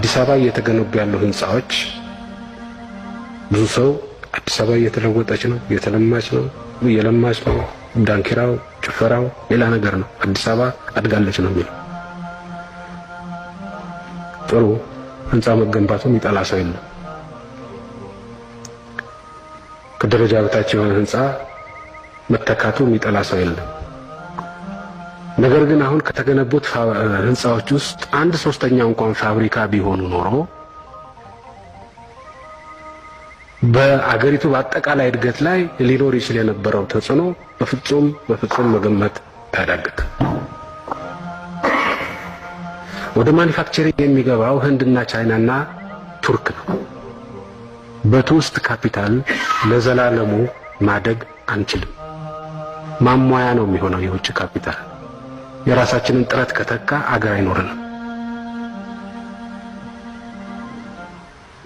አዲስ አበባ እየተገነቡ ያሉ ህንጻዎች ብዙ ሰው አዲስ አበባ እየተለወጠች ነው፣ እየተለማች ነው፣ እየለማች ነው፣ ዳንኪራው፣ ጭፈራው ሌላ ነገር ነው፣ አዲስ አበባ አድጋለች ነው የሚለው። ጥሩ ህንጻ መገንባቱ የሚጠላ ሰው የለም። ከደረጃ በታች የሆነ ህንጻ መተካቱ የሚጠላ ሰው የለም። ነገር ግን አሁን ከተገነቡት ህንጻዎች ውስጥ 1/3 እንኳን ፋብሪካ ቢሆኑ ኖሮ በአገሪቱ በአጠቃላይ እድገት ላይ ሊኖር ይችል የነበረው ተጽዕኖ በፍጹም መገመት ያዳግት። ወደ ማኒፋክቸሪንግ የሚገባው ህንድና ቻይናና ቱርክ ነው። በትውስጥ ካፒታል ለዘላለሙ ማደግ አንችልም። ማሟያ ነው የሚሆነው የውጭ ካፒታል። የራሳችንን ጥረት ከተካ አገር አይኖርንም።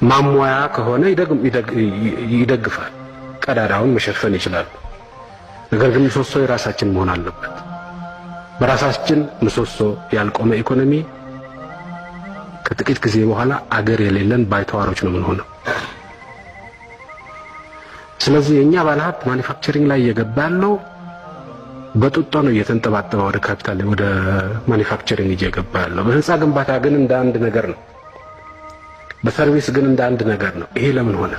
ማሟያ ከሆነ ይደግፋል፣ ቀዳዳውን መሸፈን ይችላል። ነገር ግን ምሰሶ የራሳችን መሆን አለበት። በራሳችን ምሰሶ ያልቆመ ኢኮኖሚ ከጥቂት ጊዜ በኋላ አገር የሌለን ባይተዋሮች ነው የምንሆነው። ስለዚህ የኛ ባለሀብት ማኒፋክቸሪንግ ላይ እየገባ ያለው በጡጦ ነው እየተንጠባጠበ ወደ ካፒታል ወደ ማኒፋክቸሪንግ እየገባ ያለው። በህንጻ ግንባታ ግን እንደ አንድ ነገር ነው፣ በሰርቪስ ግን እንደ አንድ ነገር ነው። ይሄ ለምን ሆነ?